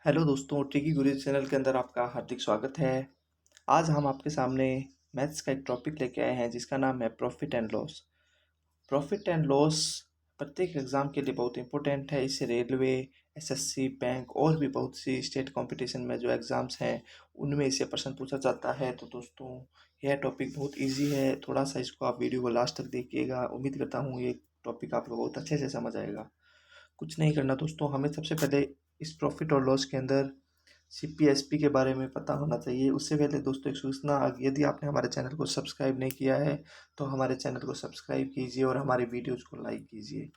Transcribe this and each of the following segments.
Hello दोस्तों, tricky गुरु channel के अंदर आपका हार्दिक स्वागत है। आज हम आपके सामने मैथ्स का एक टॉपिक लेके आए हैं जिसका नाम है profit and loss. Profit and loss प्रत्येक एग्ज़ाम के लिए बहुत इंपॉर्टेंट है। इससे रेलवे, एसएससी, बैंक और भी बहुत सी स्टेट कंपटीशन में जो एग्ज़ाम्स हैं उनमें इससे प्रश्न पूछा जाता है। तो दोस्तों, यह टॉपिक बहुत इजी है। थोड़ा सा इसको आप वीडियो को लास्ट तक देखिएगा। उम्मीद करता हूँ ये टॉपिक आपको बहुत अच्छे से समझ आएगा। कुछ नहीं करना दोस्तों, हमें सबसे पहले इस प्रॉफिट और लॉस के अंदर सीपीएसपी के बारे में पता होना चाहिए। उससे पहले दोस्तों एक सूचना, यदि आपने हमारे चैनल को सब्सक्राइब नहीं किया है तो हमारे चैनल को सब्सक्राइब कीजिए और हमारे वीडियोज़ को लाइक कीजिए।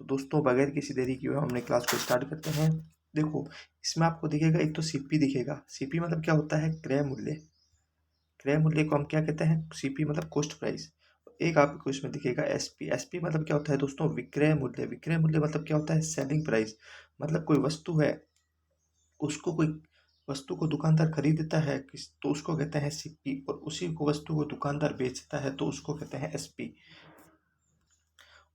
तो दोस्तों, बगैर किसी देरी किए हुए हमने क्लास को स्टार्ट करते हैं। देखो, इसमें आपको दिखेगा एक तो सीपी दिखेगा। सीपी मतलब क्या होता है? क्रय मूल्य। क्रय मूल्य को हम क्या कहते हैं? सीपी मतलब कॉस्ट प्राइस। एक आपको इसमें दिखेगा एसपी। एसपी मतलब क्या होता है दोस्तों? विक्रय मूल्य। विक्रय मूल्य मतलब क्या होता है? Selling price. मतलब कोई वस्तु है, उसको कोई वस्तु को दुकानदार खरीदता है किस तो उसको कहते हैं सीपी, और उसी को वस्तु को दुकानदार बेचता है तो उसको कहते हैं एसपी।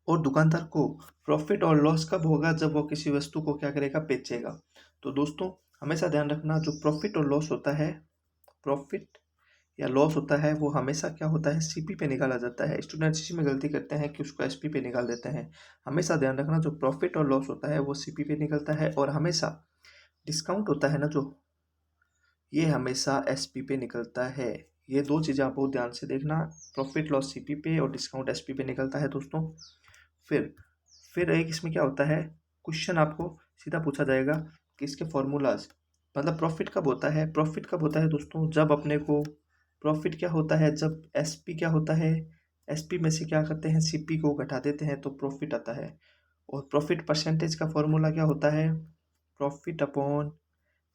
और दुकानदार को प्रॉफिट और लॉस कब होगा? जब वो किसी वस्तु को क्या करेगा? बेचेगा। तो दोस्तों, हमेशा ध्यान रखना, जो प्रॉफिट और लॉस होता है, प्रॉफिट या लॉस होता है, वो हमेशा क्या होता है? सीपी पे निकाला जाता है। स्टूडेंट्स इसी में गलती करते हैं कि उसको एसपी पे निकाल देते हैं। हमेशा ध्यान रखना, जो प्रॉफिट और लॉस होता है वो सीपी पे निकलता है, और हमेशा डिस्काउंट होता है ना जो, ये हमेशा एसपी पे निकलता है। ये दो चीज़ें आप बहुत ध्यान से देखना। प्रॉफिट लॉस सीपी पे और डिस्काउंट एसपी पे निकलता है दोस्तों। फिर फिर एक इसमें क्या होता है, क्वेश्चन आपको सीधा पूछा जाएगा कि इसके फॉर्मूलाज, मतलब प्रॉफिट कब होता है? प्रॉफिट कब होता है दोस्तों? जब अपने को प्रॉफिट क्या होता है? जब एसपी क्या होता है, एसपी में से क्या करते हैं? सीपी को घटा देते हैं तो प्रॉफिट आता है। और प्रॉफिट परसेंटेज का फॉर्मूला क्या होता है? Profit upon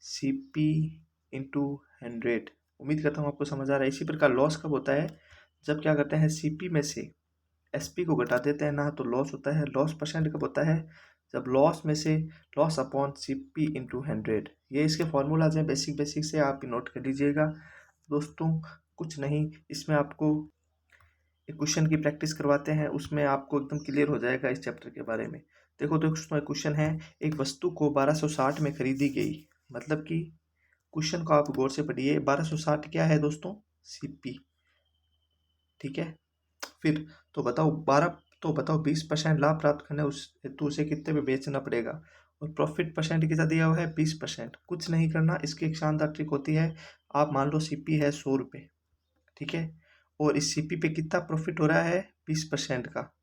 CP into 100। उम्मीद करता हूँ आपको समझ आ रहा है। इसी प्रकार लॉस कब होता है? जब क्या करते हैं? सीपी में से एसपी को घटा देते हैं ना, तो लॉस होता है। लॉस परसेंट कब होता है? जब लॉस में से लॉस अपॉन सीपी इंटू 100। ये इसके फॉर्मूलाज हैं, बेसिक बेसिक से आप नोट कर लीजिएगा दोस्तों। कुछ नहीं, इसमें आपको एक क्वेश्चन की प्रैक्टिस करवाते हैं, उसमें आपको एकदम क्लियर हो जाएगा इस चैप्टर के बारे में। देखो दोस्तों, एक क्वेश्चन है, एक वस्तु को 1260 में खरीदी गई। मतलब कि क्वेश्चन को आप गौर से पढ़िए। 1260 क्या है दोस्तों? सीपी। ठीक है। फिर तो बताओ 20% लाभ प्राप्त करने उस हेतु उसे कितने में बेचना पड़ेगा? और प्रॉफिट परसेंट कितना दिया हुआ है? 20%। कुछ नहीं करना, इसकी एक शानदार ट्रिक होती है। आप मान लो सीपी है 100 रुपये, ठीक है, और इस सीपी पे कितना प्रॉफिट हो रहा है? 20% का।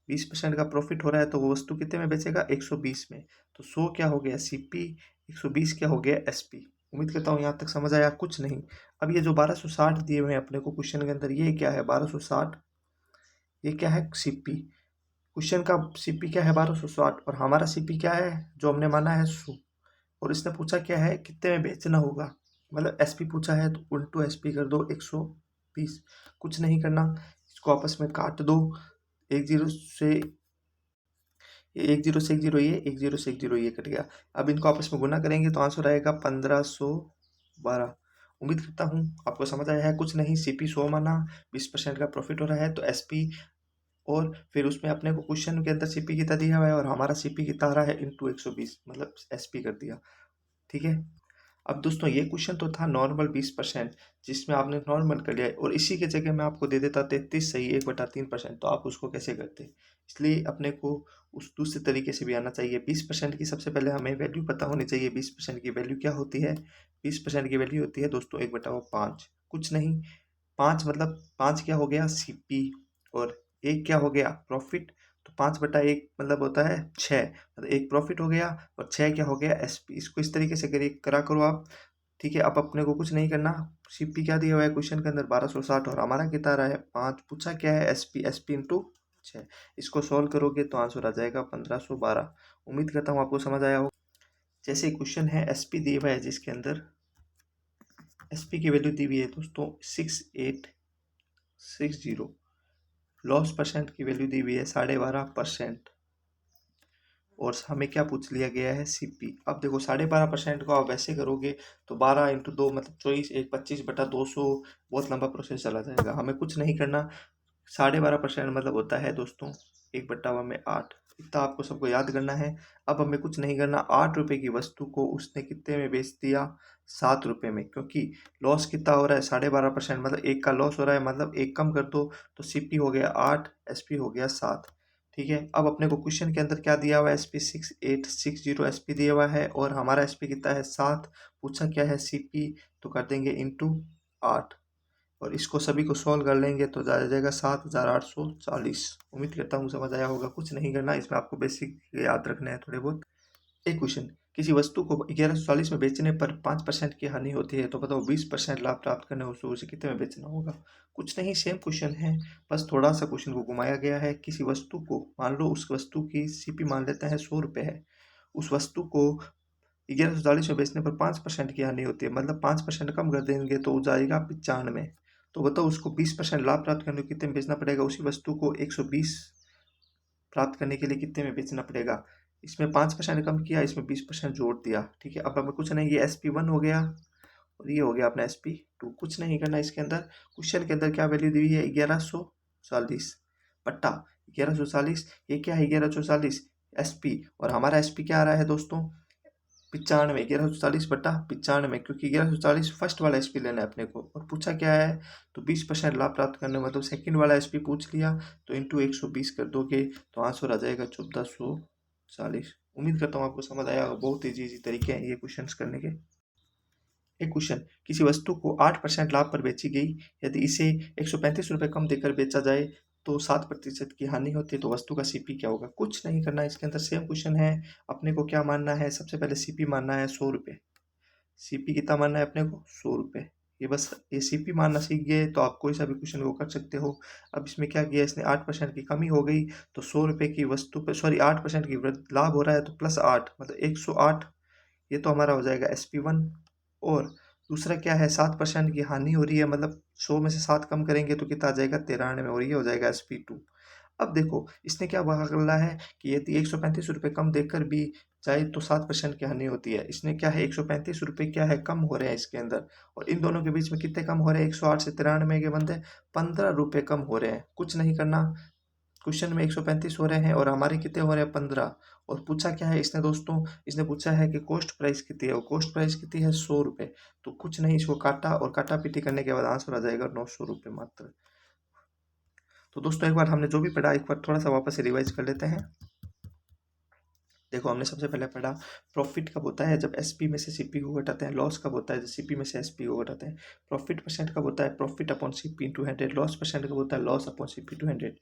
20% का प्रॉफिट हो रहा है तो वो वस्तु कितने में बेचेगा? 120 में। तो 100 क्या हो गया? सीपी। 120 क्या हो गया? एसपी। उम्मीद करता हूँ यहाँ तक समझ आया। कुछ नहीं, अब ये जो 1260 दिए हुए हैं अपने को क्वेश्चन के अंदर, ये क्या है? 1260, ये क्या है? सीपी। क्वेश्चन का सीपी क्या है? 1260, और हमारा सीपी क्या है जो हमने माना है? 100। और इसने पूछा क्या है? कितने में बेचना होगा। मतलब एसपी पूछा है तो उल्टू एसपी कर दो, 120। कुछ नहीं करना, इसको आपस में काट दो। एक जीरो से एक जीरो से एक जीरो, ये एक जीरो से एक जीरो, ये कट गया। अब इनको आपस में गुना करेंगे तो आंसर आएगा 1512। उम्मीद करता हूँ आपको समझ आया है। कुछ नहीं, सीपी 100 माना, 20% का प्रॉफिट हो रहा है तो एसपी, और फिर उसमें अपने को क्वेश्चन के अंदर सीपी कितना दिया हुआ है और हमारा सीपी कितना आ रहा है, इंटू 120, मतलब एसपी कर दिया। ठीक है। अब दोस्तों, ये क्वेश्चन तो था नॉर्मल 20%, जिसमें आपने नॉर्मल कर लिया है, और इसी के जगह मैं आपको दे देता 33 सही 1/3%, तो आप उसको कैसे करते? इसलिए अपने को उस दूसरे तरीके से भी आना चाहिए। 20% की सबसे पहले हमें वैल्यू पता होनी चाहिए। 20% की वैल्यू क्या होती है? 20% की वैल्यू होती है दोस्तों 1/5। कुछ नहीं, 5 मतलब 5 क्या हो गया? सीपी, और 1 क्या हो गया? प्रॉफिट। तो 5/1 मतलब होता है 6, मतलब 1 प्रॉफिट हो गया और 6 क्या हो गया? एसपी। इसको इस तरीके से करिए, करा करो आप। ठीक है। अब अपने को कुछ नहीं करना, सीपी क्या दिया हुआ है क्वेश्चन के अंदर? 1260, और हमारा कितना आ रहा है? 5। पूछा क्या है? एसपी। SP into 6। इसको सॉल्व करोगे तो आंसर आ जाएगा 1512। उम्मीद करता हूँ आपको समझ आया हो। जैसे क्वेश्चन है, एसपी दिया हुआ है जिसके अंदर एसपी की वैल्यू दी हुई है दोस्तों 6860। लॉस परसेंट की वैल्यू दी हुई है 12.5%, और हमें क्या पूछ लिया गया है? सीपी। अब देखो 12.5% को आप वैसे करोगे तो 12 इंटू 2 मतलब 24, एक 25/200, बहुत लंबा प्रोसेस चला जाएगा। हमें कुछ नहीं करना, 12.5% मतलब होता है दोस्तों 1/8। इतना आपको सबको याद करना है। अब हमें कुछ नहीं करना, 8 रुपये की वस्तु को उसने कितने में बेच दिया, 7 रुपये में, क्योंकि लॉस कितना हो रहा है, 12.5%, मतलब एक का लॉस हो रहा है, मतलब एक कम कर दो तो सीपी हो गया 8, एसपी हो गया 7। ठीक है, अब अपने को क्वेश्चन के अंदर क्या दिया हुआ है, एसपी 6860 एसपी दिया हुआ है और हमारा एसपी कितना है 7, पूछा क्या है सीपी, तो कर देंगे इंटू 8 और इसको सभी को सॉल्व कर लेंगे तो आ जाएगा 7840। उम्मीद करता हूँ समझ आया होगा। कुछ नहीं करना, इसमें आपको बेसिक याद रखना है थोड़े बहुत। एक क्वेश्चन, किसी वस्तु को 1140 में बेचने पर 5% की हानि होती है, तो बताओ 20% लाभ प्राप्त करने हो तो उसे कितने में बेचना होगा। कुछ नहीं, सेम क्वेश्चन है, बस थोड़ा सा क्वेश्चन को घुमाया गया है। किसी वस्तु को, मान लो उस वस्तु की सीपी मान लेते हैं 100 रुपये है, उस वस्तु को 1140 में बेचने पर 5% की हानि होती है, मतलब 5% कम कर देंगे तो हो जाएगा 95। तो बताओ उसको 20% लाभ प्राप्त करने को कितने में बेचना पड़ेगा, उसी वस्तु को 120 प्राप्त करने के लिए कितने में बेचना पड़ेगा। इसमें 5% कम किया, इसमें 20% जोड़ दिया। ठीक है, अब हमें कुछ नहीं, ये SP1 हो गया और ये हो गया अपना SP2। कुछ नहीं करना इसके अंदर। क्वेश्चन के अंदर क्या वैल्यू दी हुई है, 1140 बट्टा 1140, ये क्या है 1140 SP, और हमारा SP क्या आ रहा है दोस्तों 95, 1140 बट्टा 95, क्योंकि 1140 फर्स्ट वाला एसपी लेना है अपने को और पूछा क्या है, तो 20% लाभ प्राप्त करने, मतलब सेकंड वाला एसपी पूछ लिया तो इंटू 120 कर दोगे तो आंसर आ जाएगा 1440। उम्मीद करता हूँ आपको समझ आया होगा। बहुत इजी तरीके हैं ये क्वेश्चंस करने के। एक क्वेश्चन, किसी वस्तु को 8% लाभ पर बेची गई, यदि इसे 135 रुपये कम देकर बेचा जाए तो 7% की हानि होती है, तो वस्तु का सीपी क्या होगा। कुछ नहीं करना, इसके अंदर सेम क्वेश्चन है। अपने को क्या मानना है, सबसे पहले सीपी मानना है 100 रुपये। सीपी कितना मानना है अपने को 100 रुपये। ये बस ये सीपी मानना सीख गए तो आप कोई सा भी क्वेश्चन को कर सकते हो। अब इसमें क्या किया इसने, 8% की कमी हो गई तो 100 रुपये की वस्तु पे, सॉरी 8% की लाभ हो रहा है तो +8 मतलब 108, ये तो हमारा हो जाएगा SP1। और दूसरा क्या है, 7% की हानि हो रही है, मतलब 100 में से 7 कम करेंगे तो कितना आ जाएगा 93, और ये हो जाएगा SP2। अब देखो इसने क्या बोला है कि यदि 135 रुपये कम देकर भी चाहे तो 7% की हानि होती है। इसने क्या है 135 रुपये क्या है कम हो रहे हैं इसके अंदर, और इन दोनों के बीच में कितने कम हो रहे हैं, 108 से 93 के बंदे 15 रुपये कम हो रहे हैं। कुछ नहीं करना, क्वेश्चन में 135 हो रहे हैं और हमारे कितने हो रहे हैं 15। और पूछा क्या है इसने दोस्तों, इसने पूछा है कि कॉस्ट प्राइस कितनी है, और कॉस्ट प्राइस कितनी है 100 रुपये। तो कुछ नहीं, इसको काटा और काटा पीटी करने के बाद आंसर आ जाएगा 900 रुपये मात्र। तो दोस्तों एक बार हमने जो भी पढ़ा एक बार थोड़ा सा वापस से रिवाइज कर लेते हैं। देखो हमने सबसे पहले पढ़ा प्रॉफिट कब होता है, जब एसपी में से सीपी को घटाते हैं। लॉस कब होता है, जब सीपी में से एसपी को घटाते हैं। प्रॉफिट परसेंट कब होता है, profit upon CP into 100। Loss percent कब होता है, लॉस अपॉन सीपी टू 100।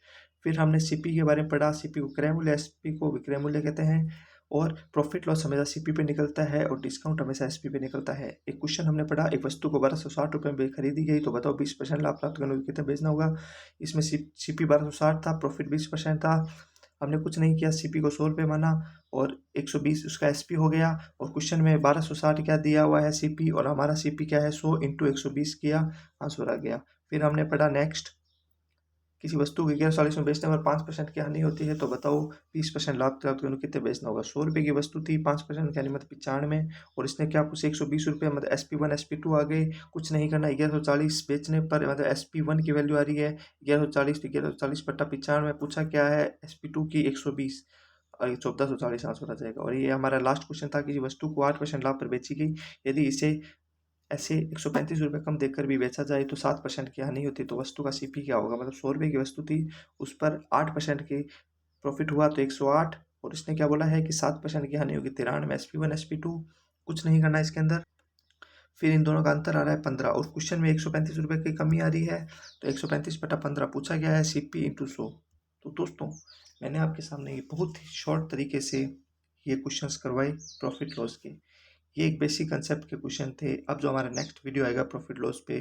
फिर हमने सीपी के बारे में पढ़ा, सीपी को क्रय मूल्य, एसपी को विक्रय मूल्य कहते हैं। और प्रॉफिट लॉस हमेशा सीपी पे निकलता है और डिस्काउंट हमेशा एसपी पे निकलता है। एक क्वेश्चन हमने पढ़ा, एक वस्तु को 1260 रुपये में खरीदी गई, तो बताओ 20% लाभ प्राप्त करने को कितना बेचना होगा। इसमें सीपी 1260 था, प्रॉफिट 20% था। हमने कुछ नहीं किया, सीपी को 100 रुपये माना और 120 उसका एसपी हो गया। और क्वेश्चन में 1260 क्या दिया हुआ है सीपी, और हमारा सीपी क्या है 100 इंटू 120 किया, आंसर आ गया। फिर हमने पढ़ा नेक्स्ट, किसी वस्तु को 1140 में बेचने पर 5% की हानि होती है, तो बताओ 20% लाभ प्राप्त करने को कितने बेचना होगा। 100 रुपये की वस्तु थी, 5% की हानि मतलब 95, और इसने क्या पूछे 120 रुपये, मतलब SP1 SP2 आ गए। कुछ नहीं करना, 1140 बेचने पर मतलब SP1 की वैल्यू आ रही है 1140, तो 1140 बट्टा 95, पूछा क्या है SP2 की 120 और 1440 आंसर आ जाएगा। और ये हमारा लास्ट क्वेश्चन था, किसी वस्तु को 8% लाभ पर बेची गई, यदि इसे ऐसे 135 रुपये कम देकर भी बेचा जाए तो 7% की हानि होती है, तो वस्तु का सीपी क्या होगा। मतलब 100 रुपये की वस्तु थी, उस पर 8% की प्रॉफिट हुआ तो 108, और इसने क्या बोला है कि 7% की हानि होगी 93, SP1 SP2। कुछ नहीं करना इसके अंदर। फिर इन दोनों का अंतर आ रहा है 15, और क्वेश्चन में 135 रुपये की कमी आ रही है, तो 135 बटा 15 पूछा गया है सीपी इंटू 100। तो दोस्तों मैंने आपके सामने ये बहुत ही शॉर्ट तरीके से ये क्वेश्चंस करवाए प्रॉफिट लॉस के। ये एक बेसिक कंसेप्ट के क्वेश्चन थे। अब जो हमारा नेक्स्ट वीडियो आएगा प्रॉफिट लॉस पे,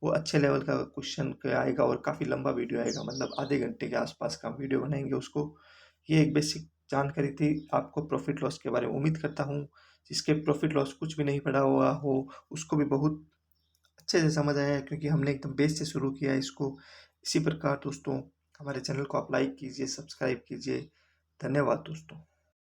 वो अच्छे लेवल का क्वेश्चन का आएगा और काफ़ी लंबा वीडियो आएगा, मतलब आधे घंटे के आसपास का वीडियो बनाएंगे उसको। ये एक बेसिक जानकारी थी आपको प्रॉफिट लॉस के बारे में। उम्मीद करता हूँ जिसके प्रॉफिट लॉस कुछ भी नहीं पढ़ा हुआ हो उसको भी बहुत अच्छे से समझ आया है, क्योंकि हमने एकदम बेस से शुरू किया है इसको। इसी प्रकार दोस्तों हमारे चैनल को आप लाइक कीजिए, सब्सक्राइब कीजिए। धन्यवाद दोस्तों।